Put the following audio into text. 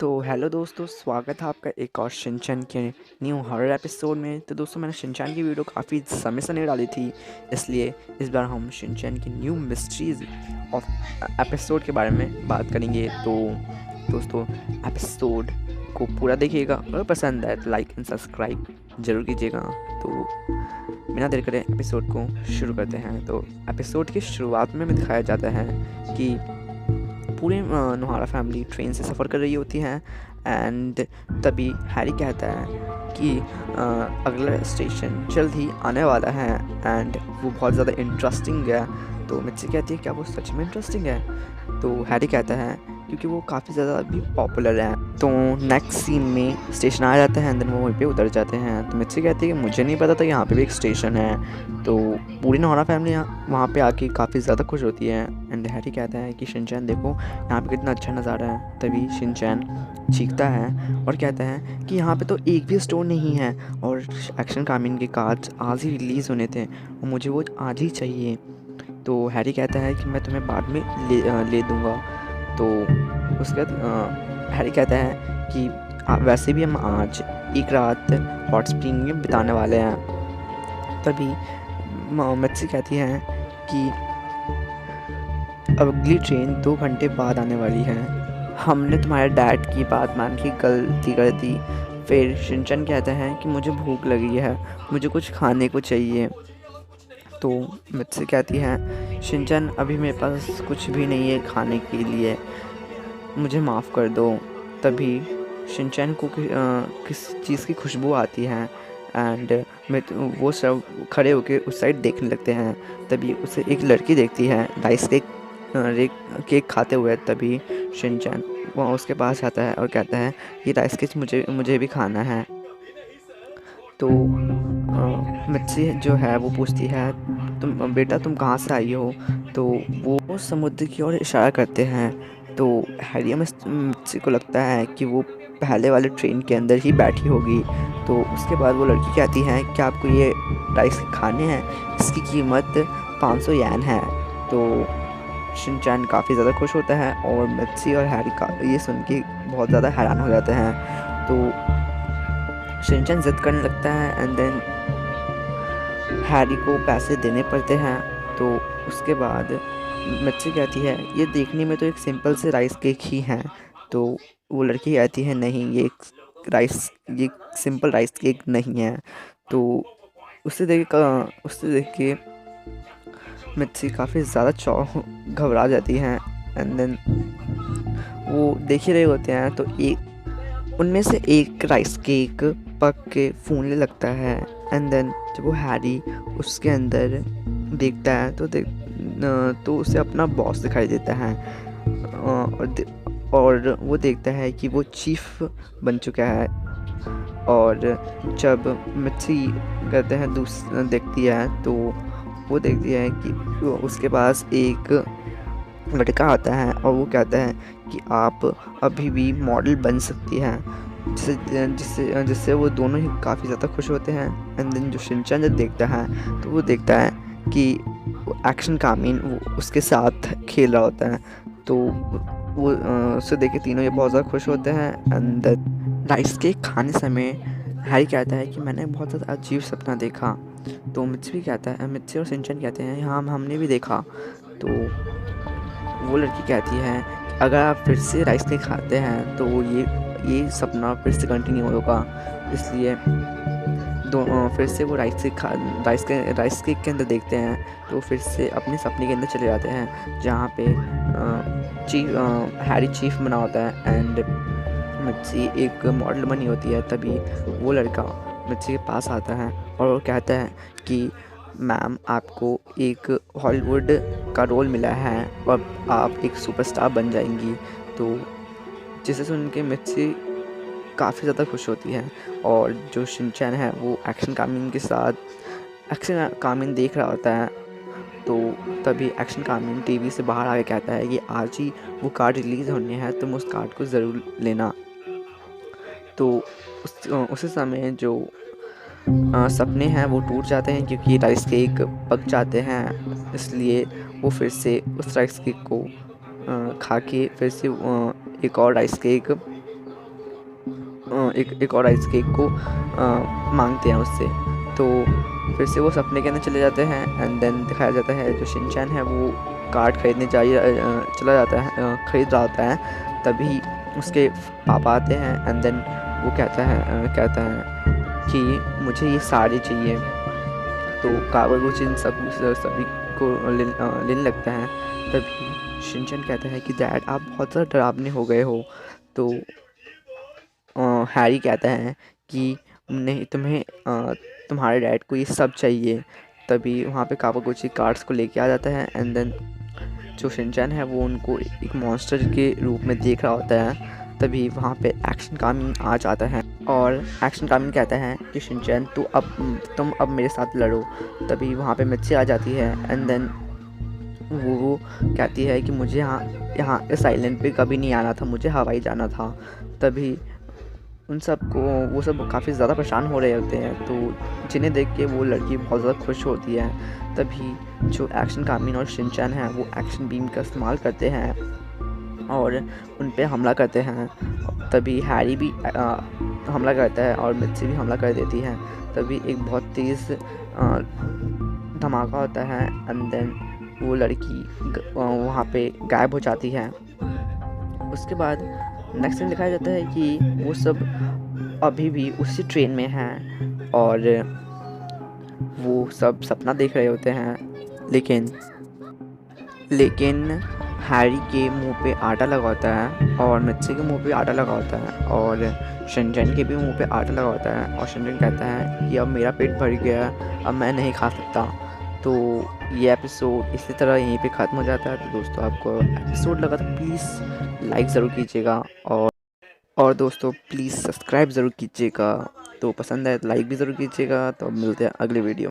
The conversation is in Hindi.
तो हेलो दोस्तों, स्वागत है आपका एक और शिनचैन के न्यू हॉरर एपिसोड में। तो दोस्तों, मैंने शिनचैन की वीडियो काफ़ी समय से नहीं डाली थी, इसलिए इस बार हम शिनचैन की न्यू मिस्ट्रीज ऑफ एपिसोड के बारे में बात करेंगे। तो दोस्तों, एपिसोड को पूरा देखिएगा, अगर पसंद आए तो लाइक एंड सब्सक्राइब जरूर कीजिएगा। तो बिना देर करे एपिसोड को शुरू करते हैं। तो एपिसोड की शुरुआत में दिखाया जाता है कि पूरी नोहारा फैमिली ट्रेन से सफ़र कर रही होती है एंड तभी हैरी कहता है कि अगला स्टेशन जल्द ही आने वाला है एंड वो बहुत ज़्यादा इंटरेस्टिंग है। तो मिर्ची कहती है क्या वो सच में इंटरेस्टिंग है? तो हैरी कहता है क्योंकि वो काफ़ी ज़्यादा अभी पॉपुलर है। तो नेक्स्ट सीन में स्टेशन आ जाता है एंड देन वो वहीं पे उतर जाते हैं। तो मिर्ची कहती है कि मुझे नहीं पता था यहाँ पे भी एक स्टेशन है। तो पूरी नोहारा फैमिली वहाँ पे आके काफ़ी ज़्यादा खुश होती है एंड हैरी कहता है कि शिनचैन देखो यहाँ पे कितना अच्छा नज़ारा है। तभी शिनचैन चीखता है और कहता है कि यहाँ पे तो एक भी स्टोर नहीं है और एक्शन कामिन के कार्ड्स आज ही रिलीज़ होने थे और मुझे वो आज ही चाहिए। तो हैरी कहता है कि मैं तुम्हें बाद में ले दूँगा। तो उसके बाद हैरी कहता है कि वैसे भी हम आज एक रात हॉट स्प्रिंग में बिताने वाले हैं। तभी मिर्ची कहती है कि अब अगली ट्रेन 2 घंटे बाद आने वाली है। हमने तुम्हारे डैड की बात मान के गलती कर दी। फिर शिनचैन कहता है कि मुझे भूख लगी है, मुझे कुछ खाने को चाहिए। तो मुझसे कहती है शिनचैन अभी मेरे पास कुछ भी नहीं है खाने के लिए, मुझे माफ़ कर दो। तभी शिनचैन को किस चीज़ की खुशबू आती है एंड वो सब खड़े होकर उस साइड देखने लगते हैं। तभी उसे एक लड़की देखती है राइस केक खाते हुए। तभी शिनचैन वहाँ उसके पास आता है और कहता है कि राइस केक मुझे भी खाना है। तो मिर्ची जो है वो पूछती है तुम बेटा तुम कहाँ से आई हो? तो वो समुद्र की ओर इशारा करते हैं। तो हैरी मिर्ची को लगता है कि वो पहले वाले ट्रेन के अंदर ही बैठी होगी। तो उसके बाद वो लड़की कहती है कि आपको ये राइस खाने हैं, इसकी कीमत 500 येन है। तो शिनचैन काफ़ी ज़्यादा खुश होता है और मिर्ची और हैरी का ये सुन के बहुत ज़्यादा हैरान हो जाते हैं। तो शिनचैन जिद करने लगता है एंड देन हैरी को पैसे देने पड़ते हैं। तो उसके बाद मिर्ची कहती है ये देखने में तो एक सिंपल से राइस केक ही है। तो वो लड़की कहती है नहीं, ये सिंपल राइस केक नहीं है। तो उससे देख के मिर्ची काफ़ी ज़्यादा घबरा जाती है एंड देन वो देख ही रहे होते हैं। तो उनमें से एक राइस केक पक के फूलने लगता है एंड देन जब वो हैरी उसके अंदर देखता है तो उसे अपना बॉस दिखाई देता है और वो देखता है कि वो चीफ बन चुका है। और जब मिर्ची कहते हैं देखती है तो वो देखती है कि उसके पास एक लड़का आता है और वो कहता है कि आप अभी भी मॉडल बन सकती हैं, जिससे वो दोनों ही काफ़ी ज़्यादा खुश होते हैं। एंड देन जो शिनचैन जब देखता है तो वो देखता है कि एक्शन कामिन वो उसके साथ खेल रहा होता है। तो वो उसे देख के तीनों ये बहुत ज़्यादा खुश होते हैं। एंड देन राइस केक खाने समय हैरी कहता है कि मैंने बहुत ज़्यादा अजीब सपना देखा। तो मिर्ची और शिनचैन कहते हैं हाँ हमने भी देखा। तो वो लड़की कहती है अगर आप फिर से राइस केक खाते हैं तो ये सपना फिर से कंटिन्यू होगा, इसलिए फिर से वो राइस केक के अंदर देखते हैं। तो फिर से अपने सपने के अंदर चले जाते हैं जहाँ पे हैरी चीफ बना होता है एंड मिर्ची एक मॉडल बनी होती है। तभी वो लड़का मिर्ची के पास आता है और वो कहता है कि मैम आपको एक हॉलीवुड का रोल मिला है और आप एक सुपरस्टार बन जाएंगी। तो जिसे सुन के मिर्ची काफ़ी ज़्यादा खुश होती है और जो शिनचैन है वो एक्शन कामिन देख रहा होता है। तो तभी एक्शन कामिन टीवी से बाहर आके कहता है कि आज ही वो कार्ड रिलीज़ होने हैं, तुम उस कार्ड को ज़रूर लेना। तो उसी समय जो सपने हैं वो टूट जाते हैं क्योंकि राइस केक पक जाते हैं, इसलिए वो फिर से उस राइस केक को खा के फिर से एक और राइस केक एक और आइस केक को मांगते हैं उससे। तो फिर से वो सपने के अंदर चले जाते हैं एंड देन दिखाया जाता है जो शिनचैन है वो कार्ड खरीदने चला जाता है, खरीद रहा होता है। तभी उसके पापा आते हैं एंड देन वो कहता है कि मुझे ये साड़ी चाहिए। तो कावागुची इन सभी को लेने लगता है। तभी शिनचैन कहता है कि डैड आप बहुत ज़्यादा डरावने हो गए हो। तो हैरी कहता है कि नहीं तुम्हारे डैड को ये सब चाहिए। तभी वहाँ पे कावागुची कार्ड्स को लेके आ जाता है एंड देन जो शिनचैन है वो उनको एक मॉन्स्टर के रूप में देख रहा होता है। तभी वहाँ पे एक्शन कामिन आ जाता है और एक्शन कामिन कहता है कि शिनचैन तुम अब मेरे साथ लड़ो। तभी वहाँ पे मिर्ची आ जाती है एंड देन वो कहती है कि मुझे यहाँ इस आइलैंड पे कभी नहीं आना था, मुझे हवाई जाना था। तभी वो सब काफ़ी ज़्यादा परेशान हो रहे होते हैं। तो जिन्हें देख के वो लड़की बहुत ज़्यादा खुश होती है। तभी जो एक्शन कामिन और शिनचैन है वो एक्शन बीम का इस्तेमाल करते हैं और उन पे हमला करते हैं। तभी हैरी भी हमला करता है और मिर्ची भी हमला कर देती है। तभी एक बहुत तेज़ धमाका होता है एंड देन वो लड़की वहाँ पे गायब हो जाती है। उसके बाद नेक्स्ट सीन दिखाया जाता है कि वो सब अभी भी उसी ट्रेन में हैं और वो सब सपना देख रहे होते हैं। लेकिन हैरी के मुंह पे आटा लगा होता है और मिर्ची के मुंह पे आटा लगा होता है और शिनचैन के भी मुंह पे आटा लगा होता है। और शिनचैन कहता है कि अब मेरा पेट भर गया, अब मैं नहीं खा सकता। तो ये एपिसोड इसी तरह यहीं पे ख़त्म हो जाता है। तो दोस्तों आपको एपिसोड लगा तो प्लीज़ लाइक ज़रूर कीजिएगा और दोस्तों प्लीज़ सब्सक्राइब ज़रूर कीजिएगा। तो पसंद आए तो लाइक भी ज़रूर कीजिएगा। तो अब मिलते हैं अगले वीडियो।